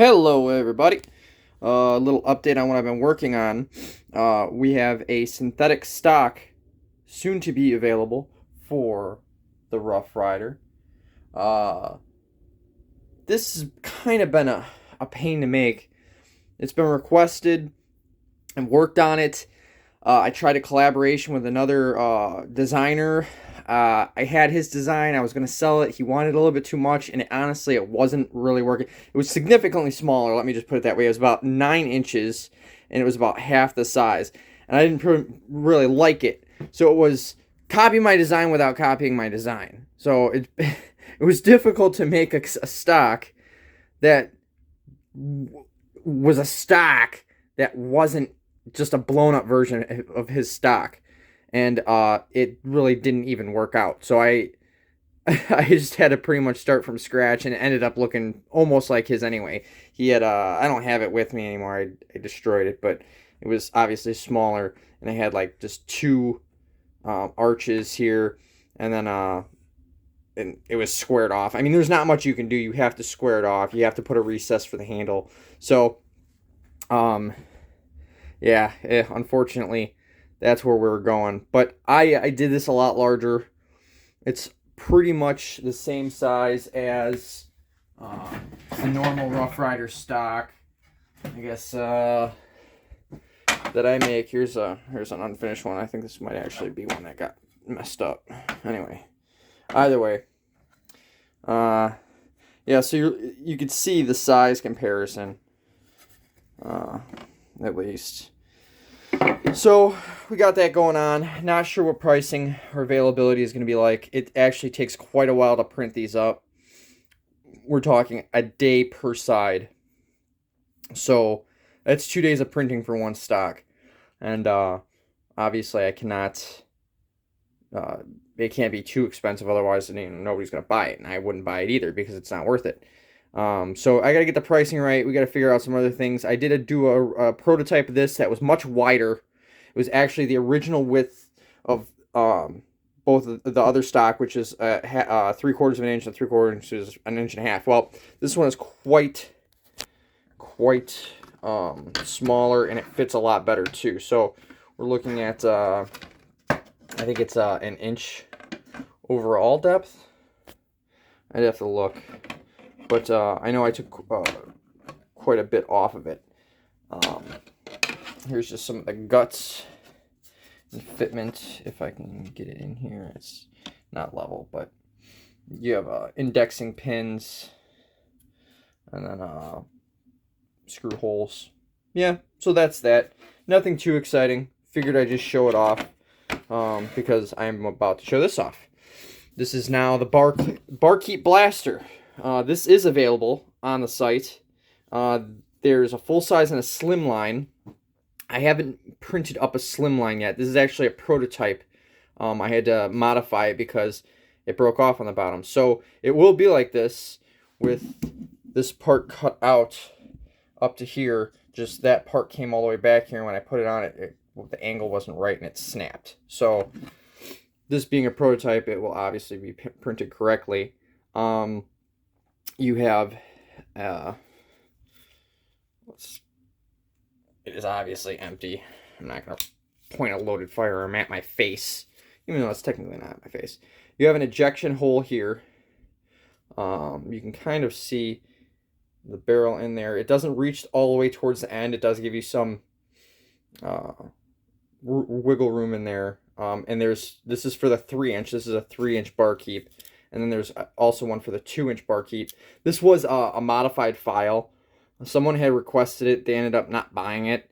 Hello, everybody. A little update on what I've been working on. We have a synthetic stock soon to be available for the Rough Rider. Uh, this has kind of been a pain to make. It's been requested and worked on it. I tried a collaboration with another designer. I had his design. I was going to sell it. He wanted a little bit too much, and honestly, it wasn't really working. It was significantly smaller. Let me just put it that way. It was about 9 inches, and it was about half the size. And I didn't really like it. So it was copy my design without copying my design. So it, it was difficult to make a stock that was a stock that wasn't just a blown up version of his stock, and it really didn't even work out. So I I just had to pretty much start from scratch, and it ended up looking almost like his anyway. He had I don't have it with me anymore. I destroyed it, but it was obviously smaller, and it had like just two arches here, and then and it was squared off. I mean, there's not much you can do. You have to square it off. You have to put a recess for the handle. So yeah, unfortunately, that's where we're going. But I did this a lot larger. It's pretty much the same size as the normal Rough Rider stock. I guess that I make. Here's an unfinished one. I think this might actually be one that got messed up. Anyway, either way, yeah. So you could see the size comparison, at least. So we got that going on. Not sure what pricing or availability is going to be like. It actually takes quite a while to print these up. We're talking a day per side. So that's 2 days of printing for one stock. And obviously I cannot, it can't be too expensive, otherwise nobody's going to buy it. And I wouldn't buy it either because it's not worth it. So I got to get the pricing right. We got to figure out some other things. I did do a prototype of this that was much wider. It was actually the original width of both of the other stock, which is 3/4 of an inch and 3/4 inches, an inch and a half. Well, this one is quite smaller, and it fits a lot better too. So we're looking at I think it's an inch overall depth. I'd have to look, but I know I took quite a bit off of it. Here's just some of the guts and fitment, if I can get it in here. It's not level, but you have indexing pins, and then screw holes. Yeah, so that's that. Nothing too exciting. Figured I'd just show it off because I'm about to show this off. This is now the Barkeep Blaster. This is available on the site. There's a full size and a slim line. I haven't printed up a slim line yet. This is actually a prototype. I had to modify it because it broke off on the bottom. So it will be like this, with this part cut out up to here. Just that part came all the way back here. When I put it on, the angle wasn't right and it snapped. So this being a prototype, it will obviously be printed correctly. You have it is obviously empty. I'm not going to point a loaded firearm at my face, even though it's technically not at my face. You have an ejection hole here. You can kind of see the barrel in there. It doesn't reach all the way towards the end. It does give you some wiggle room in there. And this is for the 3-inch. This is a 3-inch Barkeep. And then there's also one for the 2-inch Barkeep. This was a modified file. Someone had requested it. They ended up not buying it.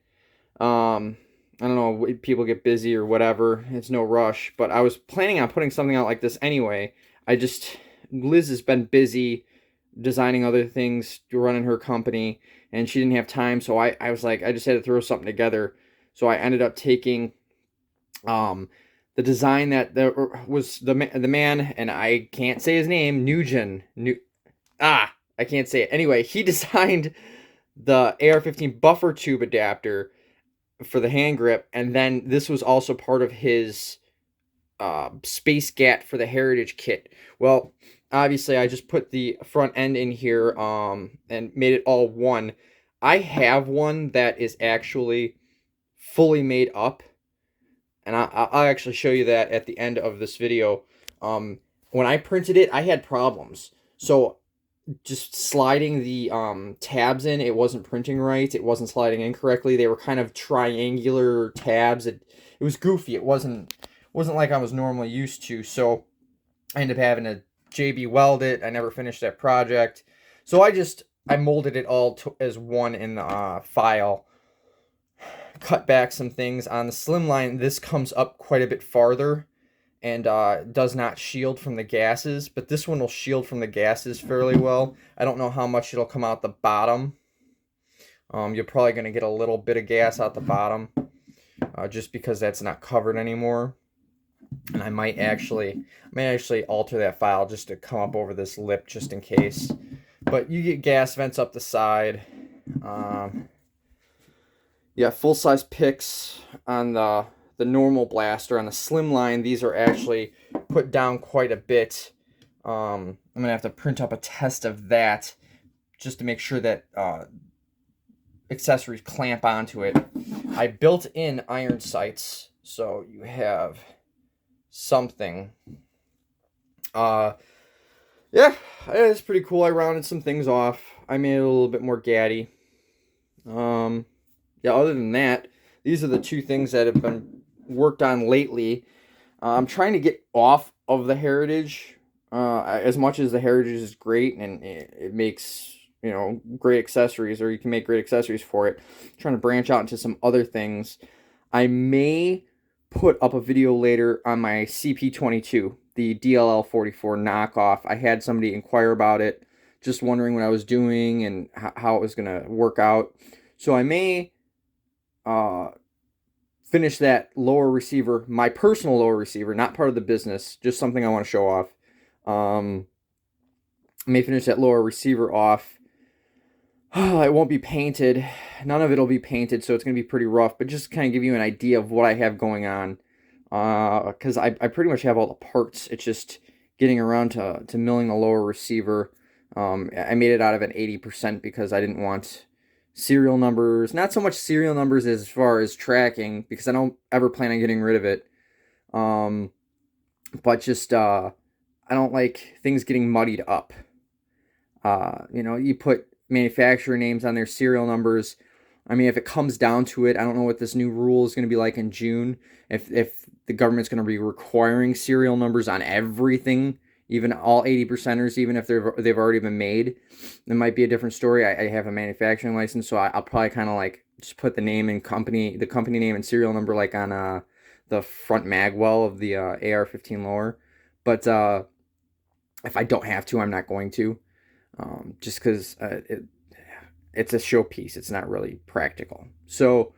I don't know, people get busy or whatever. It's no rush. But I was planning on putting something out like this anyway. Liz has been busy designing other things, running her company, and she didn't have time. So I was like, I just had to throw something together. So I ended up taking the design that was the man, and I can't say his name, I can't say it. Anyway, he designed the AR-15 buffer tube adapter for the hand grip, and then this was also part of his space gat for the Heritage kit. Well, obviously I just put the front end in here and made it all one. I have one that is actually fully made up, and I'll actually show you that at the end of this video. When I printed it, I had problems. So just sliding the tabs in, it wasn't printing right. It wasn't sliding in correctly. They were kind of triangular tabs. It was goofy. It wasn't like I was normally used to. So I ended up having to JB weld it. I never finished that project. So I molded it all as one in the file. Cut back some things on the slimline. This comes up quite a bit farther and does not shield from the gases, but this one will shield from the gases fairly well. I don't know how much it'll come out the bottom. You're probably going to get a little bit of gas out the bottom, just because that's not covered anymore. And I might actually alter that file just to come up over this lip just in case. But you get gas vents up the side. Yeah, full-size picks on the normal blaster. On the slimline, these are actually put down quite a bit. I'm going to have to print up a test of that just to make sure that accessories clamp onto it. I built in iron sights, so you have something. Yeah, it's pretty cool. I rounded some things off. I made it a little bit more gaddy. Yeah, other than that, these are the two things that have been worked on lately. I'm trying to get off of the Heritage, as much as the Heritage is great and it makes, you know, great accessories, or you can make great accessories for it. I'm trying to branch out into some other things. I may put up a video later on my CP22, the DLL44 knockoff. I had somebody inquire about it, just wondering what I was doing and how it was going to work out. So I may finish that lower receiver, my personal lower receiver, not part of the business, just something I want to show off. I may finish that lower receiver off. It won't be painted. None of it will be painted, so it's going to be pretty rough, but just kind of give you an idea of what I have going on. Because I pretty much have all the parts. It's just getting around to milling the lower receiver. I made it out of an 80% because I didn't want serial numbers. Not so much serial numbers as far as tracking, because I don't ever plan on getting rid of it. But just, I don't like things getting muddied up. You know, you put manufacturer names on their serial numbers. I mean, if it comes down to it, I don't know what this new rule is going to be like in June. If the government's going to be requiring serial numbers on everything, even all 80%ers, even if they've already been made, it might be a different story. I have a manufacturing license, so I'll probably kind of like just put the name and the company name and serial number like on the front magwell of the AR-15 lower. But if I don't have to, I'm not going to. Just because it's a showpiece. It's not really practical. So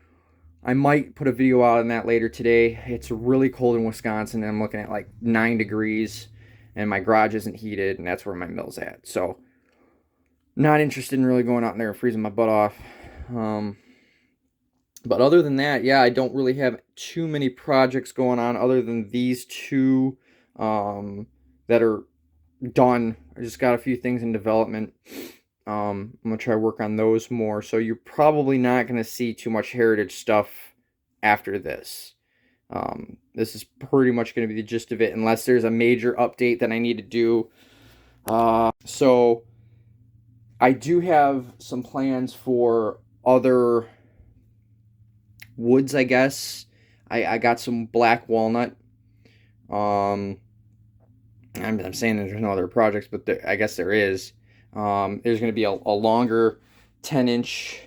I might put a video out on that later today. It's really cold in Wisconsin, and I'm looking at like 9 degrees, and my garage isn't heated, and that's where my mill's at. So not interested in really going out in there and freezing my butt off. But other than that, yeah, I don't really have too many projects going on other than these two that are done. I just got a few things in development. I'm gonna try to work on those more. So you're probably not gonna see too much Heritage stuff after this. This is pretty much gonna be the gist of it, unless there's a major update that I need to do. So I do have some plans for other woods, I guess. I got some black walnut. I'm saying there's no other projects, but I guess there is. There's going to be a longer 10-inch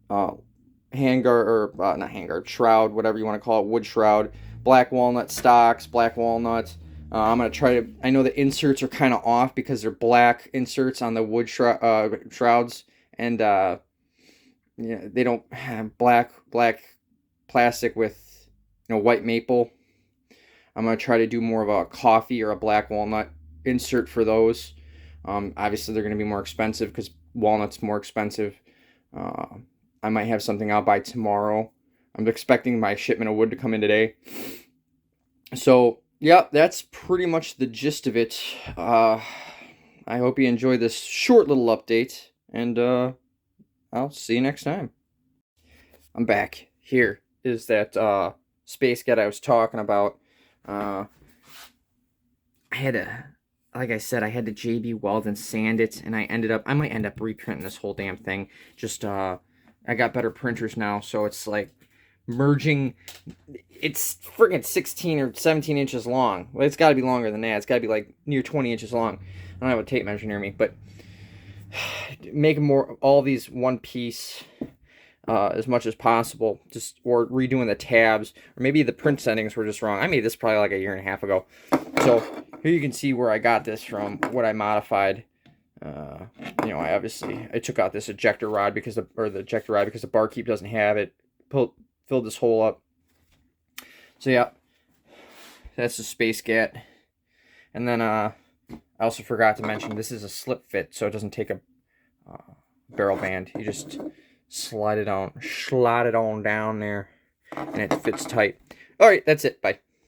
handguard, or not handguard, shroud, whatever you want to call it, wood shroud. Black walnut stocks, black walnut. I'm going to try to, I know the inserts are kind of off because they're black inserts on the wood shrouds. And yeah, they don't have black plastic with, you know, white maple. I'm going to try to do more of a coffee or a black walnut insert for those. Obviously, they're going to be more expensive because walnut's more expensive. I might have something out by tomorrow. I'm expecting my shipment of wood to come in today. So, Yep, that's pretty much the gist of it. I hope you enjoyed this short little update, and I'll see you next time. I'm back. Here is that space cat I was talking about. I had to, like I said, I had to JB weld and sand it, and I might end up reprinting this whole damn thing. Just I got better printers now, so it's like merging. It's friggin' 16 or 17 inches long. Well, it's got to be longer than that. It's got to be like near 20 inches long. I don't have a tape measure near me, but make more all these one piece as much as possible. Just or redoing the tabs, or maybe the print settings were just wrong. I made this probably like a year and a half ago. So here you can see where I got this from, what I modified. You know, I took out this ejector rod because the Barkeep doesn't have it. Filled this hole up. So yeah, that's the space cat. And then I also forgot to mention this is a slip fit, so it doesn't take a barrel band. You just slide it on down there, and it fits tight. All right, that's it. Bye.